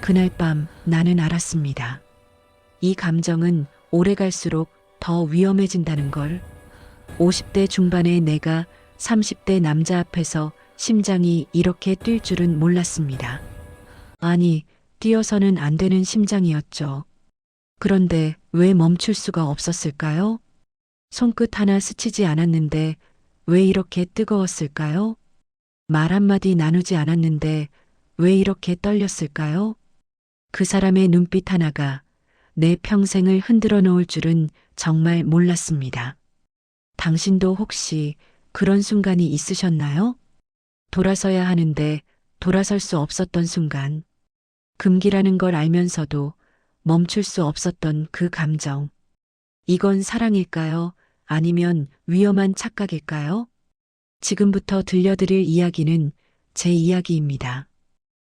그날 밤 나는 알았습니다. 이 감정은 오래 갈수록 더 위험해진다는 걸. 50대 중반의 내가 30대 남자 앞에서 심장이 이렇게 뛸 줄은 몰랐습니다. 아니, 뛰어서는 안 되는 심장이었죠. 그런데 왜 멈출 수가 없었을까요? 손끝 하나 스치지 않았는데 왜 이렇게 뜨거웠을까요? 말 한마디 나누지 않았는데 왜 이렇게 떨렸을까요? 그 사람의 눈빛 하나가 내 평생을 흔들어 놓을 줄은 정말 몰랐습니다. 당신도 혹시 그런 순간이 있으셨나요? 돌아서야 하는데 돌아설 수 없었던 순간, 금기라는 걸 알면서도 멈출 수 없었던 그 감정. 이건 사랑일까요? 아니면 위험한 착각일까요? 지금부터 들려드릴 이야기는 제 이야기입니다.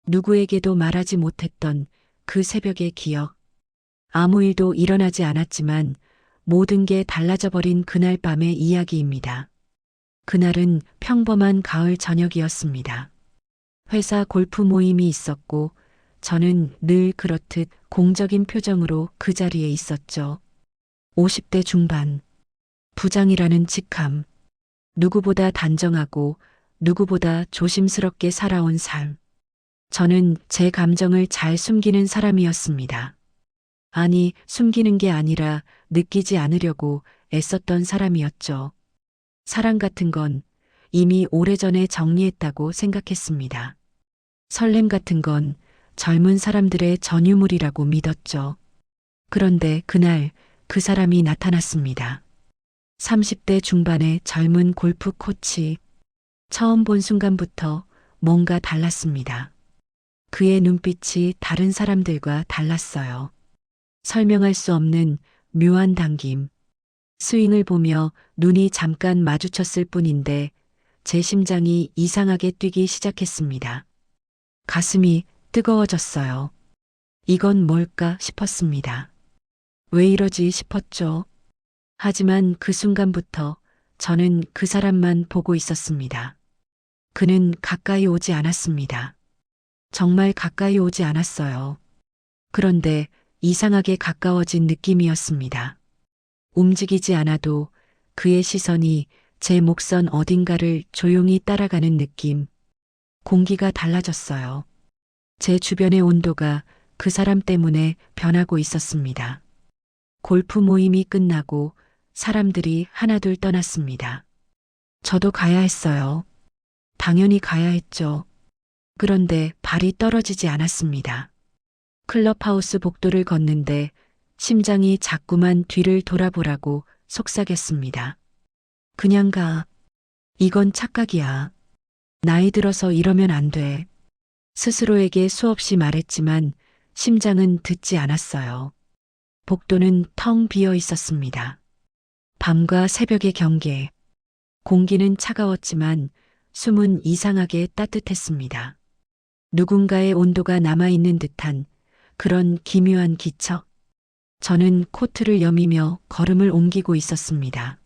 누구에게도 말하지 못했던 그 새벽의 기억. 아무 일도 일어나지 않았지만 모든 게 달라져 버린 그날 밤의 이야기입니다. 그날은 평범한 가을 저녁이었습니다. 회사 골프 모임이 있었고 저는 늘 그렇듯 공적인 표정으로 그 자리에 있었죠. 50대 중반. 부장이라는 직함. 누구보다 단정하고 누구보다 조심스럽게 살아온 삶. 저는 제 감정을 잘 숨기는 사람이었습니다. 아니, 숨기는 게 아니라 느끼지 않으려고 애썼던 사람이었죠. 사랑 같은 건 이미 오래전에 정리했다고 생각했습니다. 설렘 같은 건 젊은 사람들의 전유물이라고 믿었죠. 그런데 그날 그 사람이 나타났습니다. 30대 중반의 젊은 골프 코치. 처음 본 순간부터 뭔가 달랐습니다. 그의 눈빛이 다른 사람들과 달랐어요. 설명할 수 없는 묘한 당김. 스윙을 보며 눈이 잠깐 마주쳤을 뿐인데 제 심장이 이상하게 뛰기 시작했습니다. 가슴이 뜨거워졌어요. 이건 뭘까 싶었습니다. 왜 이러지 싶었죠. 하지만 그 순간부터 저는 그 사람만 보고 있었습니다. 그는 가까이 오지 않았습니다. 정말 가까이 오지 않았어요. 그런데 이상하게 가까워진 느낌이었습니다. 움직이지 않아도 그의 시선이 제 목선 어딘가를 조용히 따라가는 느낌. 공기가 달라졌어요. 제 주변의 온도가 그 사람 때문에 변하고 있었습니다. 골프 모임이 끝나고 사람들이 하나둘 떠났습니다. 저도 가야 했어요. 당연히 가야 했죠. 그런데 발이 떨어지지 않았습니다. 클럽하우스 복도를 걷는데 심장이 자꾸만 뒤를 돌아보라고 속삭였습니다. 그냥 가. 이건 착각이야. 나이 들어서 이러면 안 돼. 스스로에게 수없이 말했지만 심장은 듣지 않았어요. 복도는 텅 비어 있었습니다. 밤과 새벽의 경계. 공기는 차가웠지만 숨은 이상하게 따뜻했습니다. 누군가의 온도가 남아있는 듯한 그런 기묘한 기척. 저는 코트를 여미며 걸음을 옮기고 있었습니다.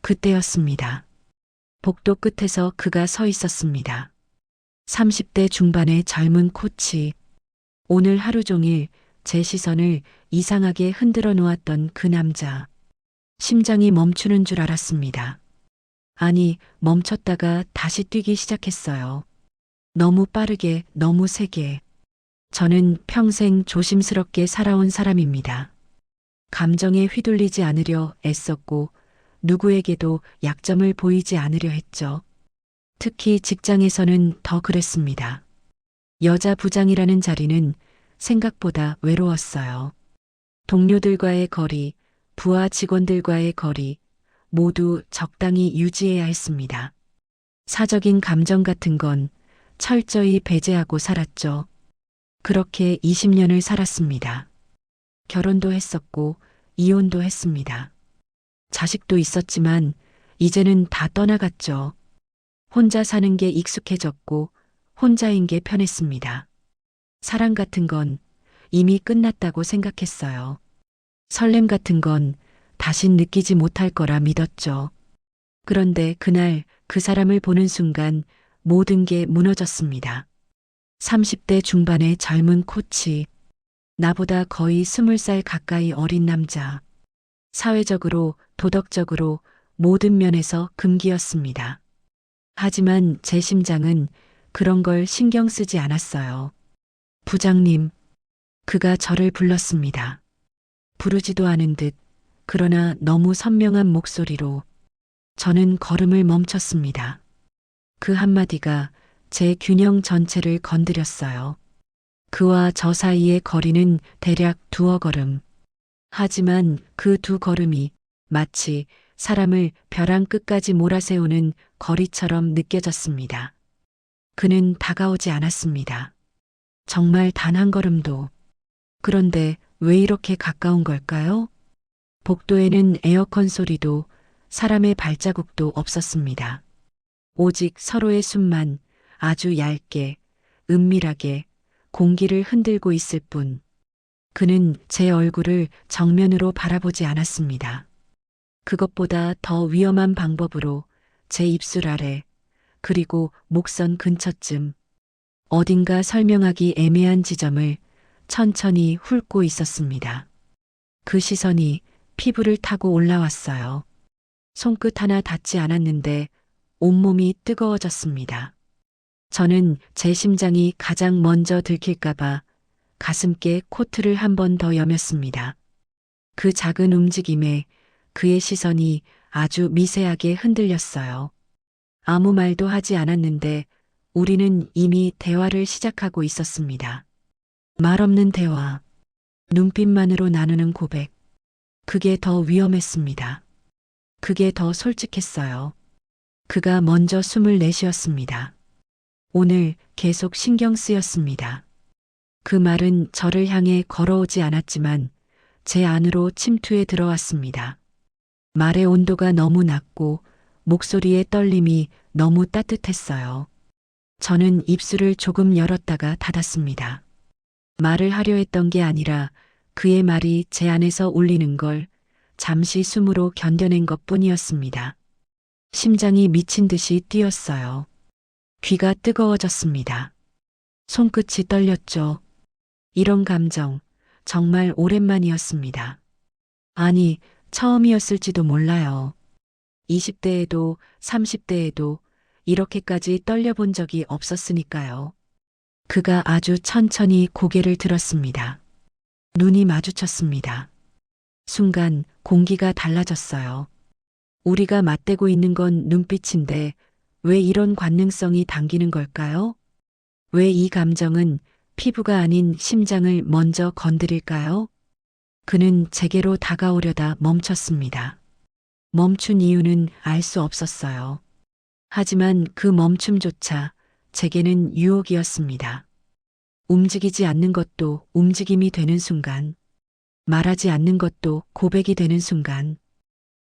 그때였습니다. 복도 끝에서 그가 서 있었습니다. 30대 중반의 젊은 코치. 오늘 하루 종일 제 시선을 이상하게 흔들어 놓았던 그 남자. 심장이 멈추는 줄 알았습니다. 아니, 멈췄다가 다시 뛰기 시작했어요. 너무 빠르게, 너무 세게. 저는 평생 조심스럽게 살아온 사람입니다. 감정에 휘둘리지 않으려 애썼고 누구에게도 약점을 보이지 않으려 했죠. 특히 직장에서는 더 그랬습니다. 여자 부장이라는 자리는 생각보다 외로웠어요. 동료들과의 거리, 부하 직원들과의 거리, 모두 적당히 유지해야 했습니다. 사적인 감정 같은 건 철저히 배제하고 살았죠. 그렇게 20년을 살았습니다. 결혼도 했었고 이혼도 했습니다. 자식도 있었지만 이제는 다 떠나갔죠. 혼자 사는 게 익숙해졌고 혼자인 게 편했습니다. 사랑 같은 건 이미 끝났다고 생각했어요. 설렘 같은 건 다신 느끼지 못할 거라 믿었죠. 그런데 그날 그 사람을 보는 순간 모든 게 무너졌습니다. 30대 중반의 젊은 코치, 나보다 거의 20살 가까이 어린 남자. 사회적으로, 도덕적으로 모든 면에서 금기였습니다. 하지만 제 심장은 그런 걸 신경 쓰지 않았어요. 부장님, 그가 저를 불렀습니다. 부르지도 않은 듯, 그러나 너무 선명한 목소리로. 저는 걸음을 멈췄습니다. 그 한마디가 제 균형 전체를 건드렸어요. 그와 저 사이의 거리는 대략 2걸음. 하지만 그 2걸음이 마치 사람을 벼랑 끝까지 몰아세우는 거리처럼 느껴졌습니다. 그는 다가오지 않았습니다. 정말 단 한 걸음도. 그런데 왜 이렇게 가까운 걸까요? 복도에는 에어컨 소리도 사람의 발자국도 없었습니다. 오직 서로의 숨만 아주 얇게, 은밀하게 공기를 흔들고 있을 뿐. 그는 제 얼굴을 정면으로 바라보지 않았습니다. 그것보다 더 위험한 방법으로 제 입술 아래, 그리고 목선 근처쯤, 어딘가 설명하기 애매한 지점을 천천히 훑고 있었습니다. 그 시선이 피부를 타고 올라왔어요. 손끝 하나 닿지 않았는데 온몸이 뜨거워졌습니다. 저는 제 심장이 가장 먼저 들킬까봐 가슴께 코트를 한 번 더 여몄습니다. 그 작은 움직임에 그의 시선이 아주 미세하게 흔들렸어요. 아무 말도 하지 않았는데 우리는 이미 대화를 시작하고 있었습니다. 말 없는 대화, 눈빛만으로 나누는 고백. 그게 더 위험했습니다. 그게 더 솔직했어요. 그가 먼저 숨을 내쉬었습니다. 오늘 계속 신경 쓰였습니다. 그 말은 저를 향해 걸어오지 않았지만 제 안으로 침투해 들어왔습니다. 말의 온도가 너무 낮고 목소리의 떨림이 너무 따뜻했어요. 저는 입술을 조금 열었다가 닫았습니다. 말을 하려 했던 게 아니라 그의 말이 제 안에서 울리는 걸 잠시 숨으로 견뎌낸 것 뿐이었습니다. 심장이 미친 듯이 뛰었어요. 귀가 뜨거워졌습니다. 손끝이 떨렸죠. 이런 감정 정말 오랜만이었습니다. 아니, 처음이었을지도 몰라요. 20대에도 30대에도 이렇게까지 떨려본 적이 없었으니까요. 그가 아주 천천히 고개를 들었습니다. 눈이 마주쳤습니다. 순간 공기가 달라졌어요. 우리가 맞대고 있는 건 눈빛인데 왜 이런 관능성이 당기는 걸까요? 왜 이 감정은 피부가 아닌 심장을 먼저 건드릴까요? 그는 제게로 다가오려다 멈췄습니다. 멈춘 이유는 알 수 없었어요. 하지만 그 멈춤조차 제게는 유혹이었습니다. 움직이지 않는 것도 움직임이 되는 순간, 말하지 않는 것도 고백이 되는 순간,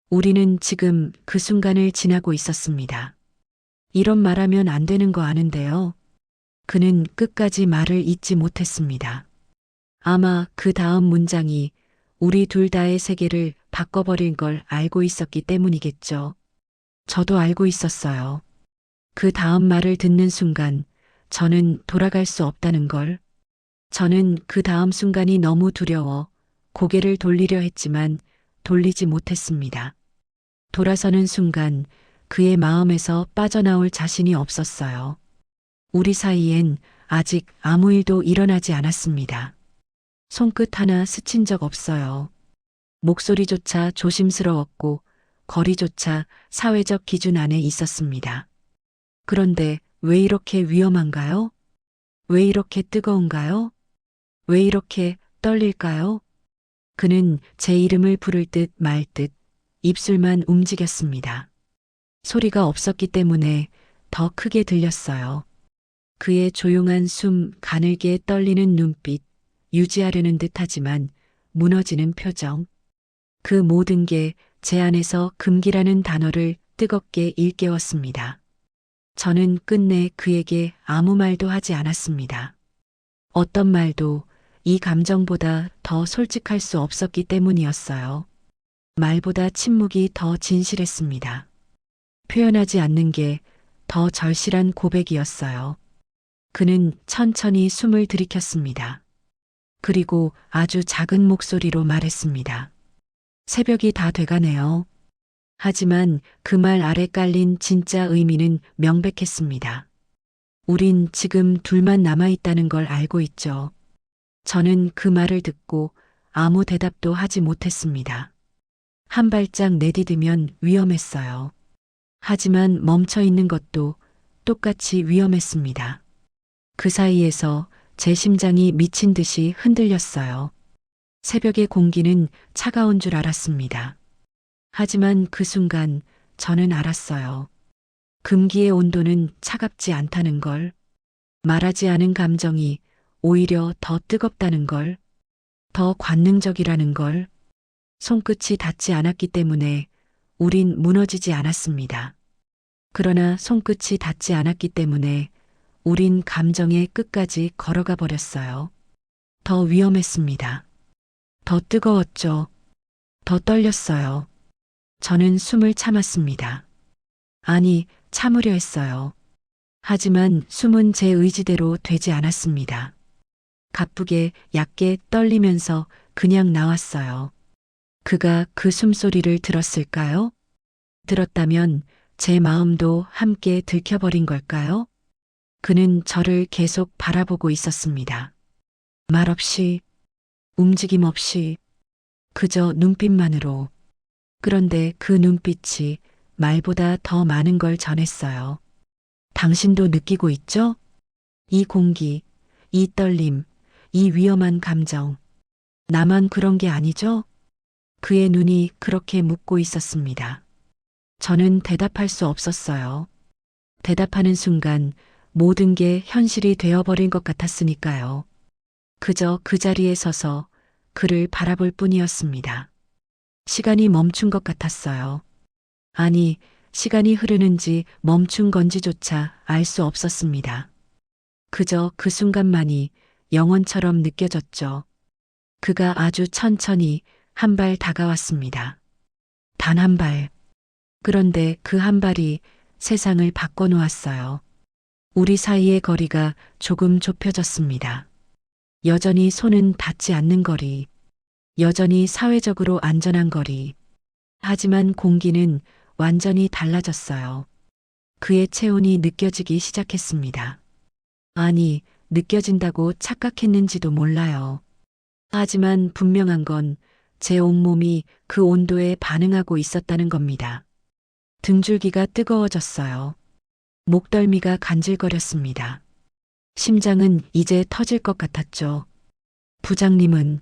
우리는 지금 그 순간을 지나고 있었습니다. 이런 말하면 안 되는 거 아는데요. 그는 끝까지 말을 잇지 못했습니다. 아마 그 다음 문장이 우리 둘 다의 세계를 바꿔버린 걸 알고 있었기 때문이겠죠. 저도 알고 있었어요. 그 다음 말을 듣는 순간 저는 돌아갈 수 없다는 걸. 저는 그 다음 순간이 너무 두려워 고개를 돌리려 했지만 돌리지 못했습니다. 돌아서는 순간 그의 마음에서 빠져나올 자신이 없었어요. 우리 사이엔 아직 아무 일도 일어나지 않았습니다. 손끝 하나 스친 적 없어요. 목소리조차 조심스러웠고 거리조차 사회적 기준 안에 있었습니다. 그런데 왜 이렇게 위험한가요? 왜 이렇게 뜨거운가요? 왜 이렇게 떨릴까요? 그는 제 이름을 부를 듯 말 듯 입술만 움직였습니다. 소리가 없었기 때문에 더 크게 들렸어요. 그의 조용한 숨, 가늘게 떨리는 눈빛, 유지하려는 듯하지만 무너지는 표정. 그 모든 게 제 안에서 금기라는 단어를 뜨겁게 일깨웠습니다. 저는 끝내 그에게 아무 말도 하지 않았습니다. 어떤 말도 이 감정보다 더 솔직할 수 없었기 때문이었어요. 말보다 침묵이 더 진실했습니다. 표현하지 않는 게 더 절실한 고백이었어요. 그는 천천히 숨을 들이켰습니다. 그리고 아주 작은 목소리로 말했습니다. 새벽이 다 돼가네요. 하지만 그 말 아래 깔린 진짜 의미는 명백했습니다. 우린 지금 둘만 남아있다는 걸 알고 있죠. 저는 그 말을 듣고 아무 대답도 하지 못했습니다. 한 발짝 내디디면 위험했어요. 하지만 멈춰 있는 것도 똑같이 위험했습니다. 그 사이에서 제 심장이 미친 듯이 흔들렸어요. 새벽의 공기는 차가운 줄 알았습니다. 하지만 그 순간 저는 알았어요. 금기의 온도는 차갑지 않다는 걸, 말하지 않은 감정이 오히려 더 뜨겁다는 걸, 더 관능적이라는 걸, 손끝이 닿지 않았기 때문에 우린 무너지지 않았습니다. 그러나 손끝이 닿지 않았기 때문에 우린 감정의 끝까지 걸어가 버렸어요. 더 위험했습니다. 더 뜨거웠죠. 더 떨렸어요. 저는 숨을 참았습니다. 아니, 참으려 했어요. 하지만 숨은 제 의지대로 되지 않았습니다. 가쁘게 얕게 떨리면서 그냥 나왔어요. 그가 그 숨소리를 들었을까요? 들었다면 제 마음도 함께 들켜버린 걸까요? 그는 저를 계속 바라보고 있었습니다. 말없이, 움직임 없이, 그저 눈빛만으로. 그런데 그 눈빛이 말보다 더 많은 걸 전했어요. 당신도 느끼고 있죠? 이 공기, 이 떨림, 이 위험한 감정. 나만 그런 게 아니죠? 그의 눈이 그렇게 묻고 있었습니다. 저는 대답할 수 없었어요. 대답하는 순간 모든 게 현실이 되어버린 것 같았으니까요. 그저 그 자리에 서서 그를 바라볼 뿐이었습니다. 시간이 멈춘 것 같았어요. 아니, 시간이 흐르는지 멈춘 건지조차 알 수 없었습니다. 그저 그 순간만이 영원처럼 느껴졌죠. 그가 아주 천천히 한 발 다가왔습니다. 단 한 발. 그런데 그 한 발이 세상을 바꿔놓았어요. 우리 사이의 거리가 조금 좁혀졌습니다. 여전히 손은 닿지 않는 거리. 여전히 사회적으로 안전한 거리. 하지만 공기는 완전히 달라졌어요. 그의 체온이 느껴지기 시작했습니다. 아니, 느껴진다고 착각했는지도 몰라요. 하지만 분명한 건 제 온몸이 그 온도에 반응하고 있었다는 겁니다. 등줄기가 뜨거워졌어요. 목덜미가 간질거렸습니다. 심장은 이제 터질 것 같았죠. 부장님은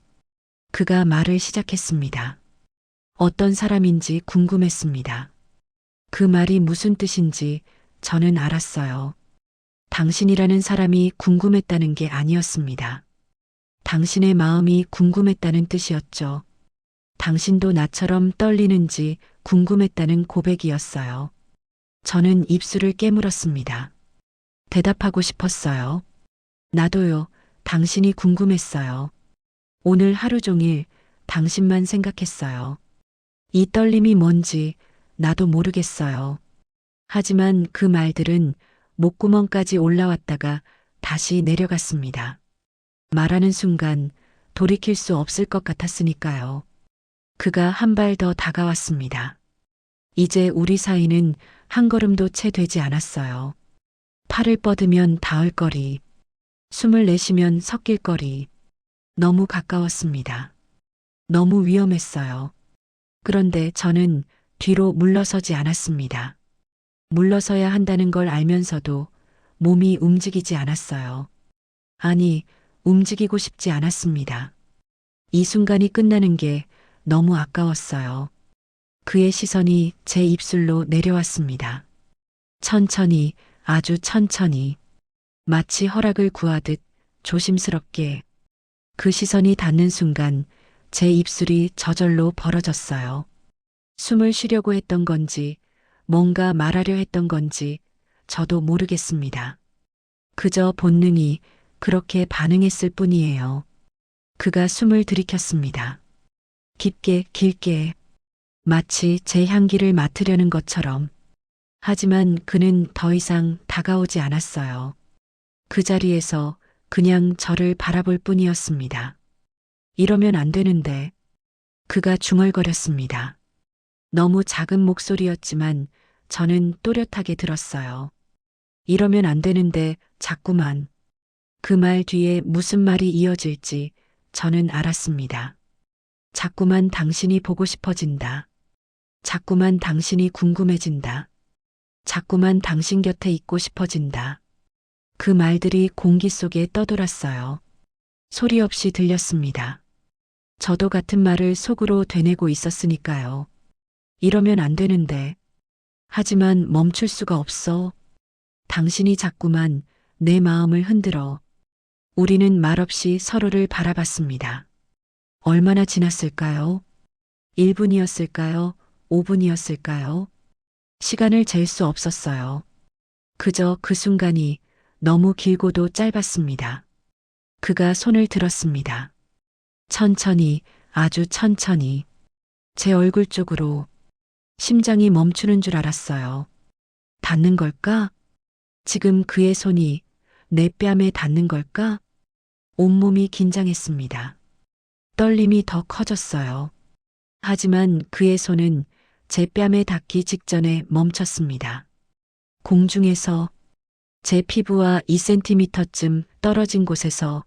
그가 말을 시작했습니다. 어떤 사람인지 궁금했습니다. 그 말이 무슨 뜻인지 저는 알았어요. 당신이라는 사람이 궁금했다는 게 아니었습니다. 당신의 마음이 궁금했다는 뜻이었죠. 당신도 나처럼 떨리는지 궁금했다는 고백이었어요. 저는 입술을 깨물었습니다. 대답하고 싶었어요. 나도요, 당신이 궁금했어요. 오늘 하루 종일 당신만 생각했어요. 이 떨림이 뭔지 나도 모르겠어요. 하지만 그 말들은 목구멍까지 올라왔다가 다시 내려갔습니다. 말하는 순간 돌이킬 수 없을 것 같았으니까요. 그가 한 발 더 다가왔습니다. 이제 우리 사이는 한 걸음도 채 되지 않았어요. 팔을 뻗으면 닿을 거리, 숨을 내쉬면 섞일 거리. 너무 가까웠습니다. 너무 위험했어요. 그런데 저는 뒤로 물러서지 않았습니다. 물러서야 한다는 걸 알면서도 몸이 움직이지 않았어요. 아니, 움직이고 싶지 않았습니다. 이 순간이 끝나는 게 너무 아까웠어요. 그의 시선이 제 입술로 내려왔습니다. 천천히, 아주 천천히, 마치 허락을 구하듯 조심스럽게. 그 시선이 닿는 순간 제 입술이 저절로 벌어졌어요. 숨을 쉬려고 했던 건지, 뭔가 말하려 했던 건지 저도 모르겠습니다. 그저 본능이 그렇게 반응했을 뿐이에요. 그가 숨을 들이켰습니다. 깊게, 길게, 마치 제 향기를 맡으려는 것처럼. 하지만 그는 더 이상 다가오지 않았어요. 그 자리에서 그냥 저를 바라볼 뿐이었습니다. 이러면 안 되는데 그가 중얼거렸습니다. 너무 작은 목소리였지만 저는 또렷하게 들었어요. 이러면 안 되는데 자꾸만. 그 말 뒤에 무슨 말이 이어질지 저는 알았습니다. 자꾸만 당신이 보고 싶어진다. 자꾸만 당신이 궁금해진다. 자꾸만 당신 곁에 있고 싶어진다. 그 말들이 공기 속에 떠돌았어요. 소리 없이 들렸습니다. 저도 같은 말을 속으로 되뇌고 있었으니까요. 이러면 안 되는데. 하지만 멈출 수가 없어. 당신이 자꾸만 내 마음을 흔들어. 우리는 말없이 서로를 바라봤습니다. 얼마나 지났을까요? 1분이었을까요? 5분이었을까요? 시간을 잴 수 없었어요. 그저 그 순간이 너무 길고도 짧았습니다. 그가 손을 들었습니다. 천천히, 아주 천천히. 제 얼굴 쪽으로. 심장이 멈추는 줄 알았어요. 닿는 걸까? 지금 그의 손이 내 뺨에 닿는 걸까? 온몸이 긴장했습니다. 떨림이 더 커졌어요. 하지만 그의 손은 제 뺨에 닿기 직전에 멈췄습니다. 공중에서 제 피부와 2cm쯤 떨어진 곳에서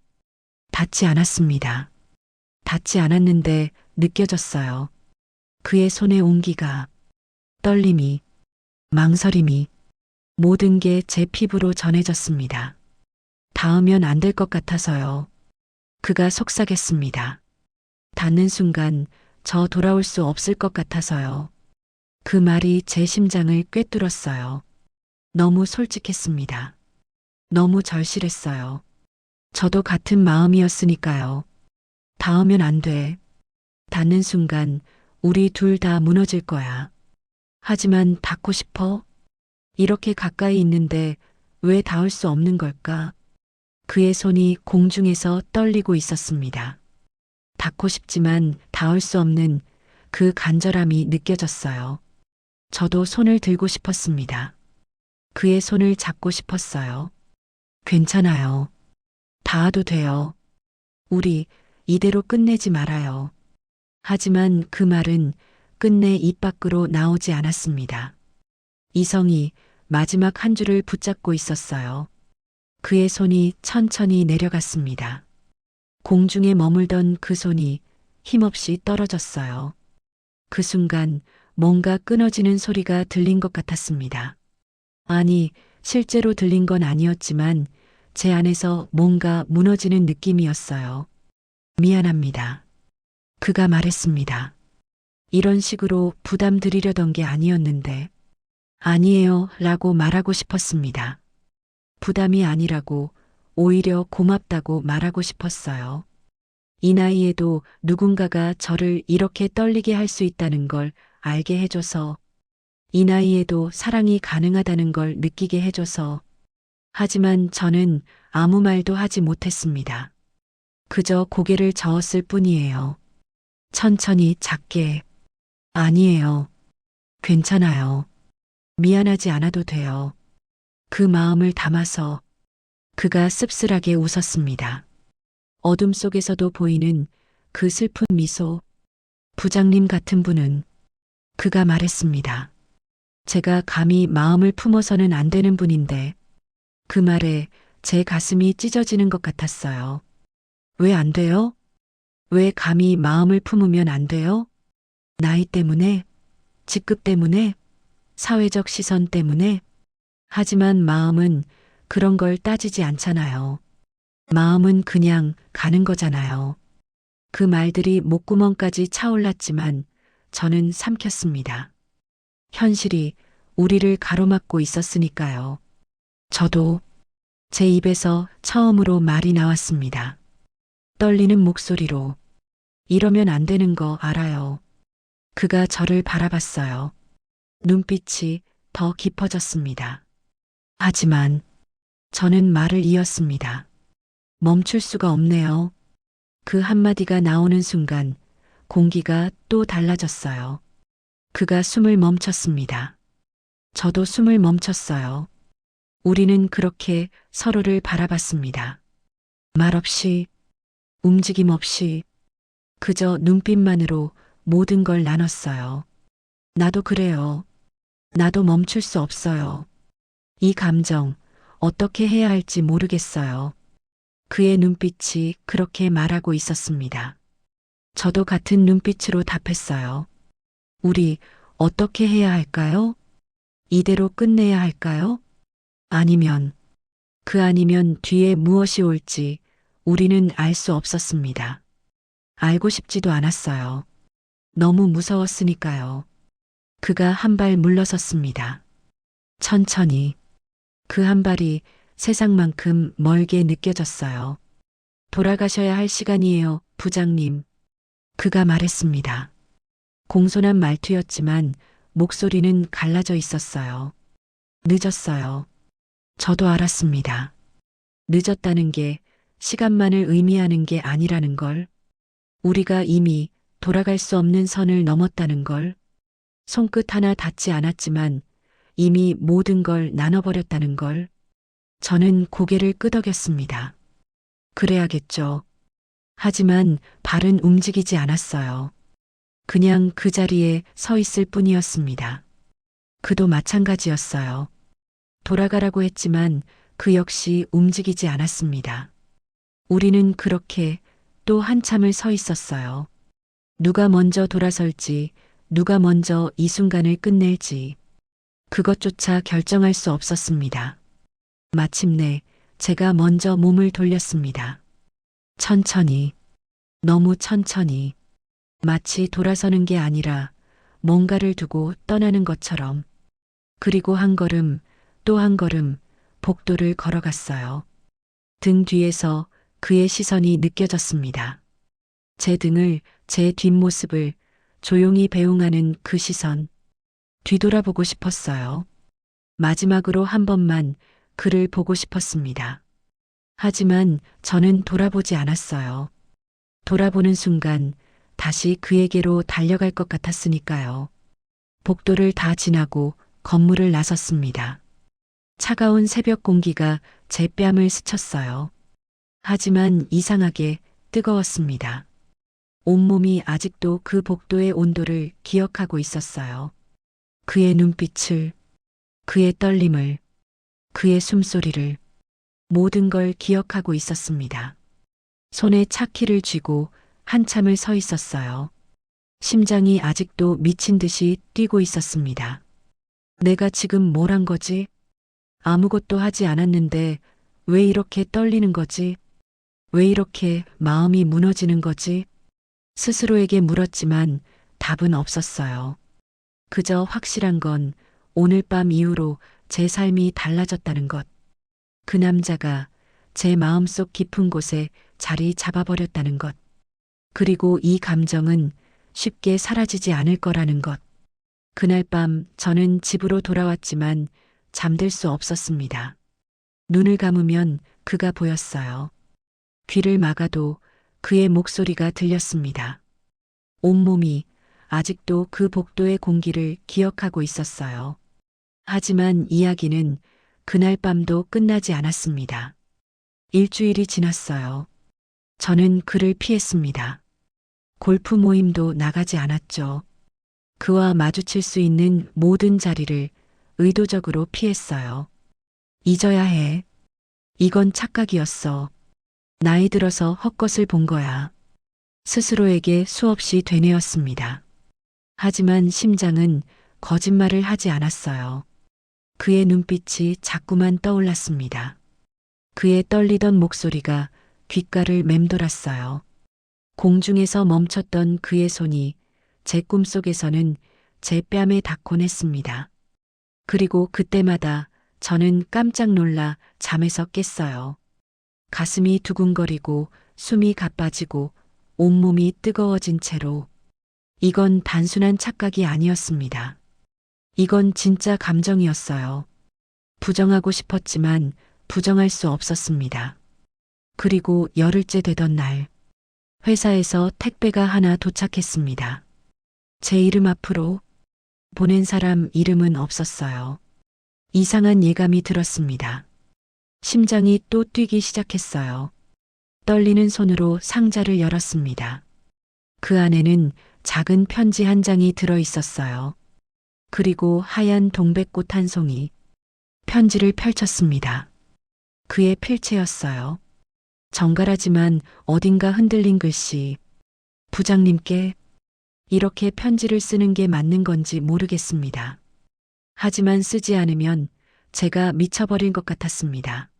닿지 않았습니다. 닿지 않았는데 느껴졌어요. 그의 손의 온기가, 떨림이, 망설임이, 모든 게 제 피부로 전해졌습니다. 닿으면 안 될 것 같아서요. 그가 속삭였습니다. 닿는 순간 저 돌아올 수 없을 것 같아서요. 그 말이 제 심장을 꿰뚫었어요. 너무 솔직했습니다. 너무 절실했어요. 저도 같은 마음이었으니까요. 닿으면 안 돼. 닿는 순간 우리 둘 다 무너질 거야. 하지만 닿고 싶어? 이렇게 가까이 있는데 왜 닿을 수 없는 걸까? 그의 손이 공중에서 떨리고 있었습니다. 닿고 싶지만 닿을 수 없는 그 간절함이 느껴졌어요. 저도 손을 들고 싶었습니다. 그의 손을 잡고 싶었어요. 괜찮아요. 닿아도 돼요. 우리 이대로 끝내지 말아요. 하지만 그 말은 끝내 입 밖으로 나오지 않았습니다. 이성이 마지막 한 줄을 붙잡고 있었어요. 그의 손이 천천히 내려갔습니다. 공중에 머물던 그 손이 힘없이 떨어졌어요. 그 순간 뭔가 끊어지는 소리가 들린 것 같았습니다. 아니, 실제로 들린 건 아니었지만 제 안에서 뭔가 무너지는 느낌이었어요. 미안합니다. 그가 말했습니다. 이런 식으로 부담 드리려던 게 아니었는데. 아니에요 라고 말하고 싶었습니다. 부담이 아니라고, 오히려 고맙다고 말하고 싶었어요. 이 나이에도 누군가가 저를 이렇게 떨리게 할 수 있다는 걸 알게 해줘서, 이 나이에도 사랑이 가능하다는 걸 느끼게 해줘서. 하지만 저는 아무 말도 하지 못했습니다. 그저 고개를 저었을 뿐이에요. 천천히 작게. 아니에요. 괜찮아요. 미안하지 않아도 돼요. 그 마음을 담아서. 그가 씁쓸하게 웃었습니다. 어둠 속에서도 보이는 그 슬픈 미소. 부장님 같은 분은. 그가 말했습니다. 제가 감히 마음을 품어서는 안 되는 분인데. 그 말에 제 가슴이 찢어지는 것 같았어요. 왜 안 돼요? 왜 감히 마음을 품으면 안 돼요? 나이 때문에? 직급 때문에? 사회적 시선 때문에? 하지만 마음은 그런 걸 따지지 않잖아요. 마음은 그냥 가는 거잖아요. 그 말들이 목구멍까지 차올랐지만 저는 삼켰습니다. 현실이 우리를 가로막고 있었으니까요. 저도 제 입에서 처음으로 말이 나왔습니다. 떨리는 목소리로. 이러면 안 되는 거 알아요. 그가 저를 바라봤어요. 눈빛이 더 깊어졌습니다. 하지만 저는 말을 이었습니다. 멈출 수가 없네요. 그 한마디가 나오는 순간 공기가 또 달라졌어요. 그가 숨을 멈췄습니다. 저도 숨을 멈췄어요. 우리는 그렇게 서로를 바라봤습니다. 말없이, 움직임 없이, 그저 눈빛만으로 모든 걸 나눴어요. 나도 그래요. 나도 멈출 수 없어요. 이 감정, 어떻게 해야 할지 모르겠어요. 그의 눈빛이 그렇게 말하고 있었습니다. 저도 같은 눈빛으로 답했어요. 우리 어떻게 해야 할까요? 이대로 끝내야 할까요? 아니면, 아니면 뒤에 무엇이 올지 우리는 알 수 없었습니다. 알고 싶지도 않았어요. 너무 무서웠으니까요. 그가 한 발 물러섰습니다. 천천히. 그 한 발이 세상만큼 멀게 느껴졌어요. 돌아가셔야 할 시간이에요, 부장님. 그가 말했습니다. 공손한 말투였지만 목소리는 갈라져 있었어요. 늦었어요. 저도 알았습니다. 늦었다는 게 시간만을 의미하는 게 아니라는 걸. 우리가 이미 돌아갈 수 없는 선을 넘었다는 걸. 손끝 하나 닿지 않았지만 이미 모든 걸 나눠버렸다는 걸. 저는 고개를 끄덕였습니다. 그래야겠죠. 하지만 발은 움직이지 않았어요. 그냥 그 자리에 서 있을 뿐이었습니다. 그도 마찬가지였어요. 돌아가라고 했지만 그 역시 움직이지 않았습니다. 우리는 그렇게 또 한참을 서 있었어요. 누가 먼저 돌아설지, 누가 먼저 이 순간을 끝낼지, 그것조차 결정할 수 없었습니다. 마침내 제가 먼저 몸을 돌렸습니다. 천천히, 너무 천천히, 마치 돌아서는 게 아니라 뭔가를 두고 떠나는 것처럼. 그리고 한 걸음, 또 한 걸음 복도를 걸어갔어요. 등 뒤에서 그의 시선이 느껴졌습니다. 제 등을, 제 뒷모습을 조용히 배웅하는 그 시선. 뒤돌아보고 싶었어요. 마지막으로 한 번만 그를 보고 싶었습니다. 하지만 저는 돌아보지 않았어요. 돌아보는 순간 다시 그에게로 달려갈 것 같았으니까요. 복도를 다 지나고 건물을 나섰습니다. 차가운 새벽 공기가 제 뺨을 스쳤어요. 하지만 이상하게 뜨거웠습니다. 온몸이 아직도 그 복도의 온도를 기억하고 있었어요. 그의 눈빛을, 그의 떨림을, 그의 숨소리를, 모든 걸 기억하고 있었습니다. 손에 차키를 쥐고 한참을 서 있었어요. 심장이 아직도 미친 듯이 뛰고 있었습니다. 내가 지금 뭘 한 거지? 아무것도 하지 않았는데 왜 이렇게 떨리는 거지? 왜 이렇게 마음이 무너지는 거지? 스스로에게 물었지만 답은 없었어요. 그저 확실한 건 오늘 밤 이후로 제 삶이 달라졌다는 것. 그 남자가 제 마음속 깊은 곳에 자리 잡아버렸다는 것. 그리고 이 감정은 쉽게 사라지지 않을 거라는 것. 그날 밤 저는 집으로 돌아왔지만 잠들 수 없었습니다. 눈을 감으면 그가 보였어요. 귀를 막아도 그의 목소리가 들렸습니다. 온몸이 아직도 그 복도의 공기를 기억하고 있었어요. 하지만 이야기는 그날 밤도 끝나지 않았습니다. 일주일이 지났어요. 저는 그를 피했습니다. 골프 모임도 나가지 않았죠. 그와 마주칠 수 있는 모든 자리를 의도적으로 피했어요. 잊어야 해. 이건 착각이었어. 나이 들어서 헛것을 본 거야. 스스로에게 수없이 되뇌었습니다. 하지만 심장은 거짓말을 하지 않았어요. 그의 눈빛이 자꾸만 떠올랐습니다. 그의 떨리던 목소리가 귓가를 맴돌았어요. 공중에서 멈췄던 그의 손이 제 꿈속에서는 제 뺨에 닿곤 했습니다. 그리고 그때마다 저는 깜짝 놀라 잠에서 깼어요. 가슴이 두근거리고 숨이 가빠지고 온몸이 뜨거워진 채로. 이건 단순한 착각이 아니었습니다. 이건 진짜 감정이었어요. 부정하고 싶었지만 부정할 수 없었습니다. 그리고 열흘째 되던 날, 회사에서 택배가 하나 도착했습니다. 제 이름 앞으로. 보낸 사람 이름은 없었어요. 이상한 예감이 들었습니다. 심장이 또 뛰기 시작했어요. 떨리는 손으로 상자를 열었습니다. 그 안에는 작은 편지 한 장이 들어 있었어요. 그리고 하얀 동백꽃 한 송이. 편지를 펼쳤습니다. 그의 필체였어요. 정갈하지만 어딘가 흔들린 글씨. 부장님께 이렇게 편지를 쓰는 게 맞는 건지 모르겠습니다. 하지만 쓰지 않으면 제가 미쳐버릴 것 같았습니다.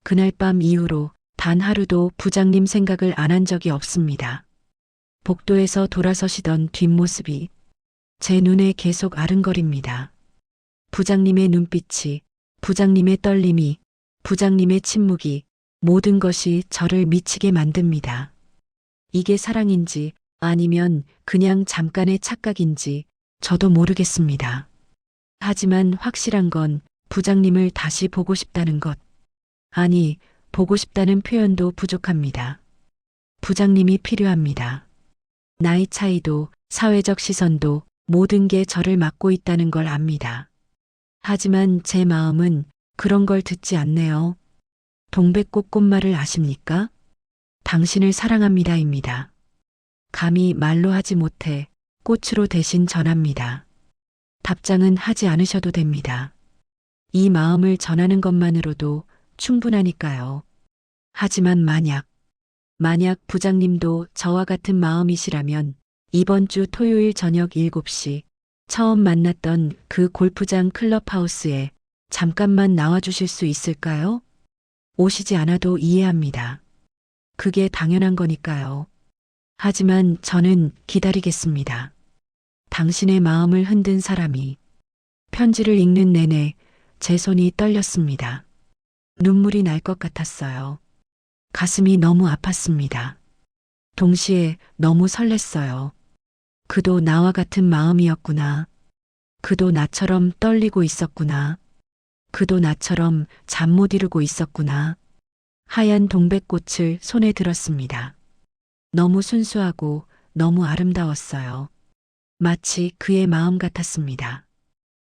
그날 밤 이후로 단 하루도 부장님 생각을 안 한 적이 없습니다. 복도에서 돌아서시던 뒷모습이 제 눈에 계속 아른거립니다. 부장님의 눈빛이, 부장님의 떨림이, 부장님의 침묵이 모든 것이 저를 미치게 만듭니다. 이게 사랑인지 아니면 그냥 잠깐의 착각인지 저도 모르겠습니다. 하지만 확실한 건 부장님을 다시 보고 싶다는 것. 아니, 보고 싶다는 표현도 부족합니다. 부장님이 필요합니다. 나이 차이도 사회적 시선도 모든 게 저를 막고 있다는 걸 압니다. 하지만 제 마음은 그런 걸 듣지 않네요. 동백꽃 꽃말을 아십니까? 당신을 사랑합니다입니다. 감히 말로 하지 못해 꽃으로 대신 전합니다. 답장은 하지 않으셔도 됩니다. 이 마음을 전하는 것만으로도 충분하니까요. 하지만 만약 부장님도 저와 같은 마음이시라면 이번 주 토요일 저녁 7시 처음 만났던 그 골프장 클럽하우스에 잠깐만 나와주실 수 있을까요? 오시지 않아도 이해합니다. 그게 당연한 거니까요. 하지만 저는 기다리겠습니다. 당신의 마음을 흔든 사람이. 편지를 읽는 내내 제 손이 떨렸습니다. 눈물이 날 것 같았어요. 가슴이 너무 아팠습니다. 동시에 너무 설렜어요. 그도 나와 같은 마음이었구나. 그도 나처럼 떨리고 있었구나. 그도 나처럼 잠 못 이루고 있었구나. 하얀 동백꽃을 손에 들었습니다. 너무 순수하고 너무 아름다웠어요. 마치 그의 마음 같았습니다.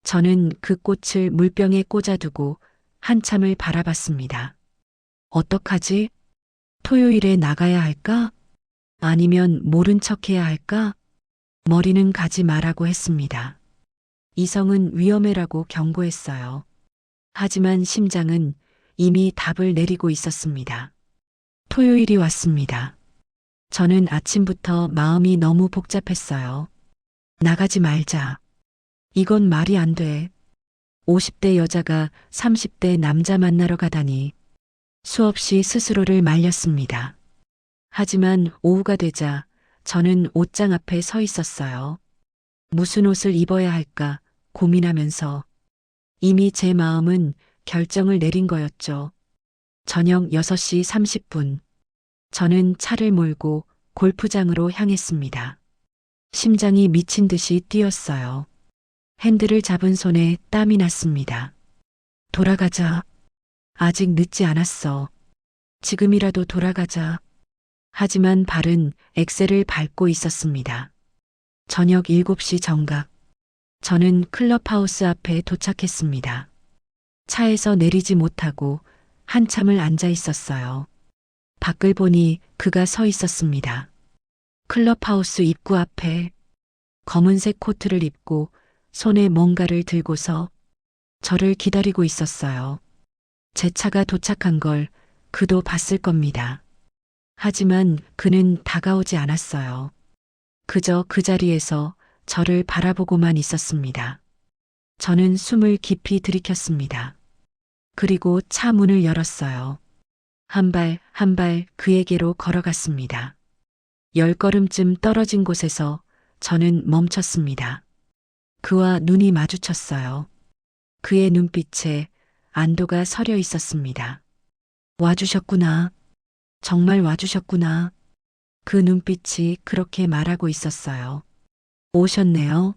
저는 그 꽃을 물병에 꽂아두고 한참을 바라봤습니다. 어떡하지? 토요일에 나가야 할까? 아니면 모른 척 해야 할까? 머리는 가지 말라고 했습니다. 이성은 위험해라고 경고했어요. 하지만 심장은 이미 답을 내리고 있었습니다. 토요일이 왔습니다. 저는 아침부터 마음이 너무 복잡했어요. 나가지 말자. 이건 말이 안 돼. 50대 여자가 30대 남자 만나러 가다니. 수없이 스스로를 말렸습니다. 하지만 오후가 되자 저는 옷장 앞에 서 있었어요. 무슨 옷을 입어야 할까 고민하면서 이미 제 마음은 결정을 내린 거였죠. 저녁 6시 30분. 저는 차를 몰고 골프장으로 향했습니다. 심장이 미친 듯이 뛰었어요. 핸들을 잡은 손에 땀이 났습니다. 돌아가자. 아직 늦지 않았어. 지금이라도 돌아가자. 하지만 발은 엑셀을 밟고 있었습니다. 저녁 7시 정각. 저는 클럽하우스 앞에 도착했습니다. 차에서 내리지 못하고 한참을 앉아 있었어요. 밖을 보니 그가 서 있었습니다. 클럽하우스 입구 앞에 검은색 코트를 입고 손에 뭔가를 들고서 저를 기다리고 있었어요. 제 차가 도착한 걸 그도 봤을 겁니다. 하지만 그는 다가오지 않았어요. 그저 그 자리에서 저를 바라보고만 있었습니다. 저는 숨을 깊이 들이켰습니다. 그리고 차 문을 열었어요. 한 발 한 발 그에게로 걸어갔습니다. 10걸음쯤 떨어진 곳에서 저는 멈췄습니다. 그와 눈이 마주쳤어요. 그의 눈빛에 안도가 서려 있었습니다. 와주셨구나. 정말 와주셨구나. 그 눈빛이 그렇게 말하고 있었어요. 오셨네요.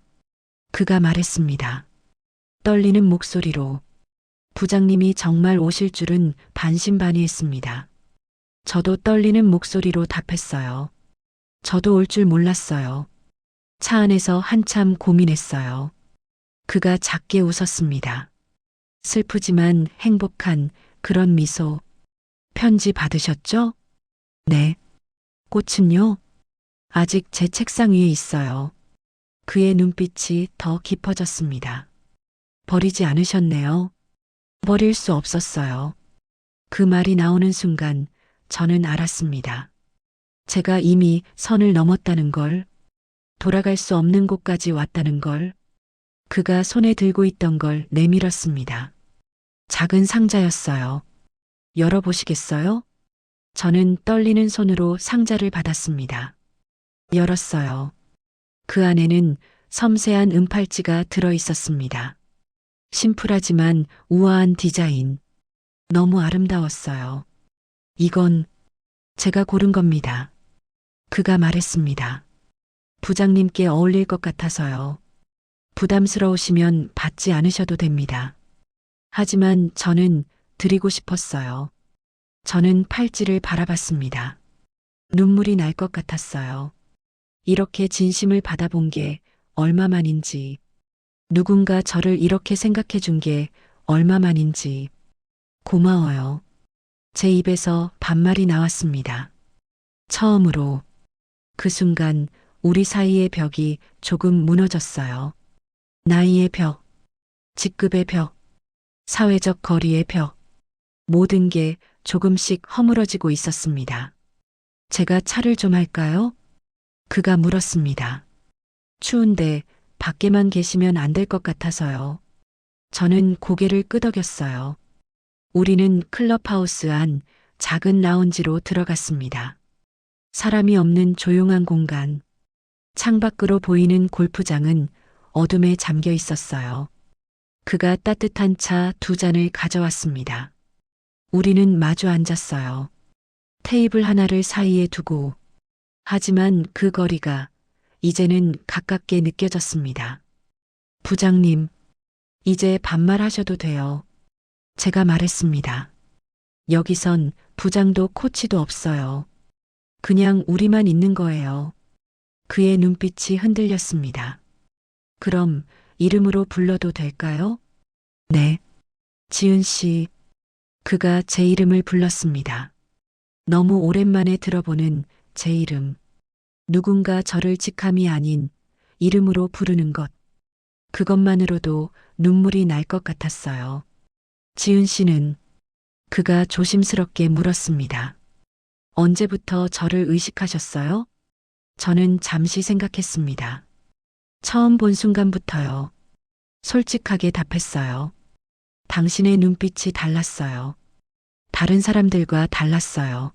그가 말했습니다. 떨리는 목소리로. 부장님이 정말 오실 줄은 반신반의했습니다. 저도 떨리는 목소리로 답했어요. 저도 올 줄 몰랐어요. 차 안에서 한참 고민했어요. 그가 작게 웃었습니다. 슬프지만 행복한 그런 미소. 편지 받으셨죠? 네. 꽃은요? 아직 제 책상 위에 있어요. 그의 눈빛이 더 깊어졌습니다. 버리지 않으셨네요. 버릴 수 없었어요. 그 말이 나오는 순간 저는 알았습니다. 제가 이미 선을 넘었다는 걸, 돌아갈 수 없는 곳까지 왔다는 걸, 그가 손에 들고 있던 걸 내밀었습니다. 작은 상자였어요. 열어보시겠어요? 저는 떨리는 손으로 상자를 받았습니다. 열었어요. 그 안에는 섬세한 은팔찌가 들어 있었습니다. 심플하지만 우아한 디자인. 너무 아름다웠어요. 이건 제가 고른 겁니다. 그가 말했습니다. 부장님께 어울릴 것 같아서요. 부담스러우시면 받지 않으셔도 됩니다. 하지만 저는 드리고 싶었어요. 저는 팔찌를 바라봤습니다. 눈물이 날 것 같았어요. 이렇게 진심을 받아본 게 얼마만인지, 누군가 저를 이렇게 생각해 준 게 얼마만인지. 고마워요. 제 입에서 반말이 나왔습니다. 처음으로. 그 순간 우리 사이의 벽이 조금 무너졌어요. 나이의 벽, 직급의 벽, 사회적 거리의 벽, 모든 게 조금씩 허물어지고 있었습니다. 제가 차를 좀 할까요? 그가 물었습니다. 추운데 밖에만 계시면 안 될 것 같아서요. 저는 고개를 끄덕였어요. 우리는 클럽하우스 안 작은 라운지로 들어갔습니다. 사람이 없는 조용한 공간. 창밖으로 보이는 골프장은 어둠에 잠겨 있었어요. 그가 따뜻한 차 2잔을 가져왔습니다. 우리는 마주 앉았어요. 테이블 하나를 사이에 두고. 하지만 그 거리가 이제는 가깝게 느껴졌습니다. 부장님, 이제 반말하셔도 돼요. 제가 말했습니다. 여기선 부장도 코치도 없어요. 그냥 우리만 있는 거예요. 그의 눈빛이 흔들렸습니다. 그럼 이름으로 불러도 될까요? 네. 지은 씨. 그가 제 이름을 불렀습니다. 너무 오랜만에 들어보는 제 이름. 누군가 저를 직함이 아닌 이름으로 부르는 것. 그것만으로도 눈물이 날 것 같았어요. 지은 씨는 그가 조심스럽게 물었습니다. 언제부터 저를 의식하셨어요? 저는 잠시 생각했습니다. 처음 본 순간부터요. 솔직하게 답했어요. 당신의 눈빛이 달랐어요. 다른 사람들과 달랐어요.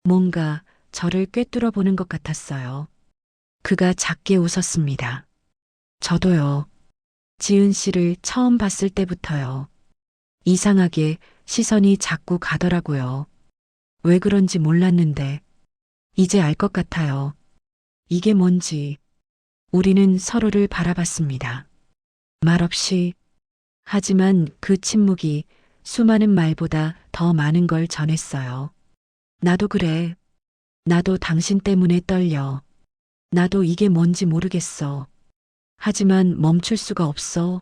뭔가 저를 꿰뚫어 보는 것 같았어요. 그가 작게 웃었습니다. 저도요. 지은 씨를 처음 봤을 때부터요. 이상하게 시선이 자꾸 가더라고요. 왜 그런지 몰랐는데 이제 알 것 같아요. 이게 뭔지. 우리는 서로를 바라봤습니다. 말없이. 하지만 그 침묵이 수많은 말보다 더 많은 걸 전했어요. 나도 그래. 나도 당신 때문에 떨려. 나도 이게 뭔지 모르겠어. 하지만 멈출 수가 없어.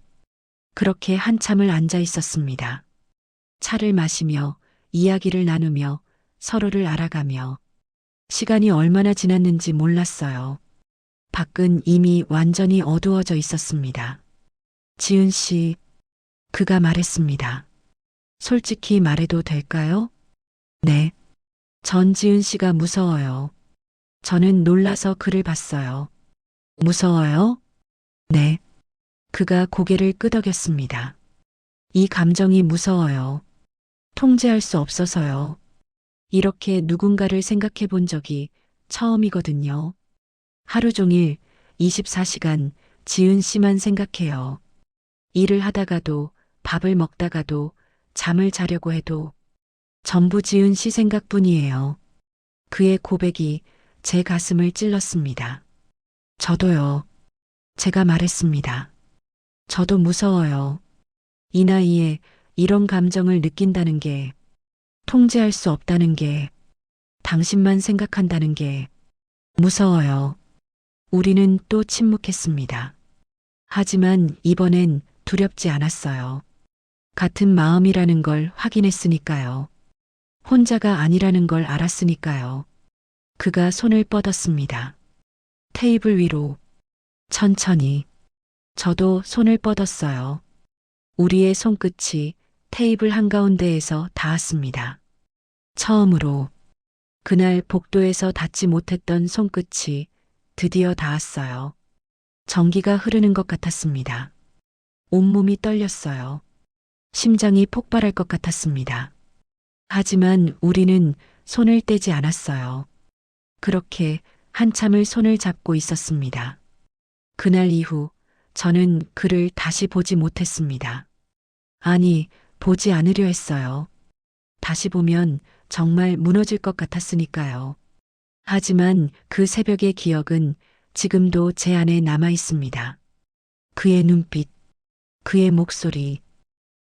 그렇게 한참을 앉아 있었습니다. 차를 마시며 이야기를 나누며 서로를 알아가며 시간이 얼마나 지났는지 몰랐어요. 밖은 이미 완전히 어두워져 있었습니다. 지은 씨, 그가 말했습니다. 솔직히 말해도 될까요? 네. 전지은 씨가 무서워요. 저는 놀라서 그를 봤어요. 무서워요? 네. 그가 고개를 끄덕였습니다. 이 감정이 무서워요. 통제할 수 없어서요. 이렇게 누군가를 생각해 본 적이 처음이거든요. 하루 종일 24시간 지은 씨만 생각해요. 일을 하다가도 밥을 먹다가도 잠을 자려고 해도 전부 지은 씨 생각뿐이에요. 그의 고백이 제 가슴을 찔렀습니다. 저도요. 제가 말했습니다. 저도 무서워요. 이 나이에 이런 감정을 느낀다는 게, 통제할 수 없다는 게, 당신만 생각한다는 게 무서워요. 우리는 또 침묵했습니다. 하지만 이번엔 두렵지 않았어요. 같은 마음이라는 걸 확인했으니까요. 혼자가 아니라는 걸 알았으니까요. 그가 손을 뻗었습니다. 테이블 위로. 천천히. 저도 손을 뻗었어요. 우리의 손끝이 테이블 한가운데에서 닿았습니다. 처음으로. 그날 복도에서 닿지 못했던 손끝이 드디어 닿았어요. 전기가 흐르는 것 같았습니다. 온몸이 떨렸어요. 심장이 폭발할 것 같았습니다. 하지만 우리는 손을 떼지 않았어요. 그렇게 한참을 손을 잡고 있었습니다. 그날 이후 저는 그를 다시 보지 못했습니다. 아니, 보지 않으려 했어요. 다시 보면 정말 무너질 것 같았으니까요. 하지만 그 새벽의 기억은 지금도 제 안에 남아 있습니다. 그의 눈빛, 그의 목소리,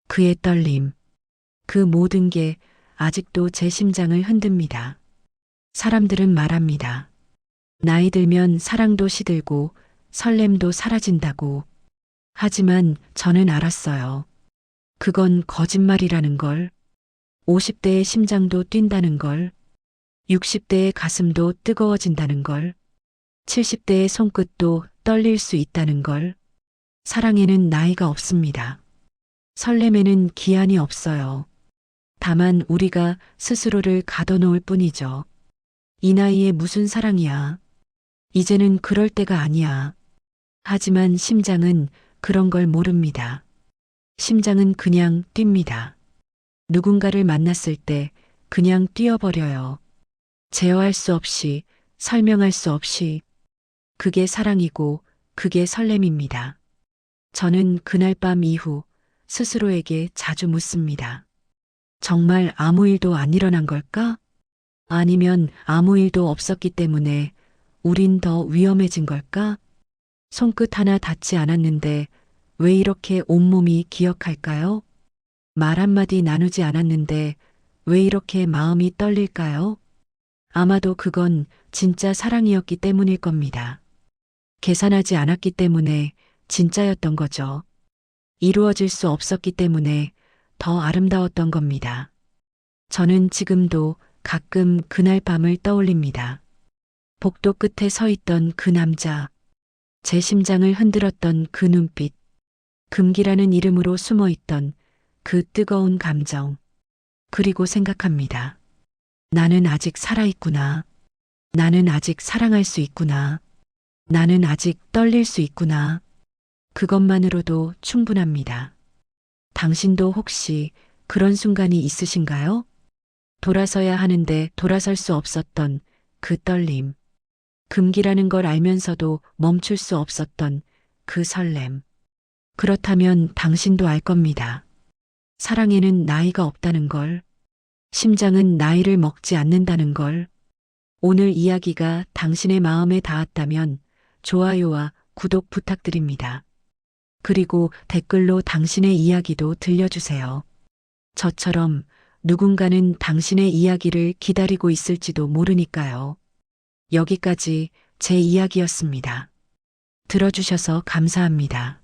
그의 떨림, 그 모든 게 아직도 제 심장을 흔듭니다. 사람들은 말합니다. 나이 들면 사랑도 시들고 설렘도 사라진다고. 하지만 저는 알았어요. 그건 거짓말이라는 걸. 50대의 심장도 뛴다는 걸. 60대의 가슴도 뜨거워진다는 걸. 70대의 손끝도 떨릴 수 있다는 걸. 사랑에는 나이가 없습니다. 설렘에는 기한이 없어요. 다만 우리가 스스로를 가둬놓을 뿐이죠. 이 나이에 무슨 사랑이야. 이제는 그럴 때가 아니야. 하지만 심장은 그런 걸 모릅니다. 심장은 그냥 뜁니다. 누군가를 만났을 때 그냥 뛰어버려요. 제어할 수 없이, 설명할 수 없이. 그게 사랑이고 그게 설렘입니다. 저는 그날 밤 이후 스스로에게 자주 묻습니다. 정말 아무 일도 안 일어난 걸까? 아니면 아무 일도 없었기 때문에 우린 더 위험해진 걸까? 손끝 하나 닿지 않았는데 왜 이렇게 온몸이 기억할까요? 말 한마디 나누지 않았는데 왜 이렇게 마음이 떨릴까요? 아마도 그건 진짜 사랑이었기 때문일 겁니다. 계산하지 않았기 때문에 진짜였던 거죠. 이루어질 수 없었기 때문에 더 아름다웠던 겁니다. 저는 지금도 가끔 그날 밤을 떠올립니다. 복도 끝에 서 있던 그 남자, 제 심장을 흔들었던 그 눈빛, 금기라는 이름으로 숨어 있던 그 뜨거운 감정. 그리고 생각합니다. 나는 아직 살아있구나. 나는 아직 사랑할 수 있구나. 나는 아직 떨릴 수 있구나. 그것만으로도 충분합니다. 당신도 혹시 그런 순간이 있으신가요? 돌아서야 하는데 돌아설 수 없었던 그 떨림. 금기라는 걸 알면서도 멈출 수 없었던 그 설렘. 그렇다면 당신도 알 겁니다. 사랑에는 나이가 없다는 걸. 심장은 나이를 먹지 않는다는 걸. 오늘 이야기가 당신의 마음에 닿았다면 좋아요와 구독 부탁드립니다. 그리고 댓글로 당신의 이야기도 들려주세요. 저처럼 누군가는 당신의 이야기를 기다리고 있을지도 모르니까요. 여기까지 제 이야기였습니다. 들어주셔서 감사합니다.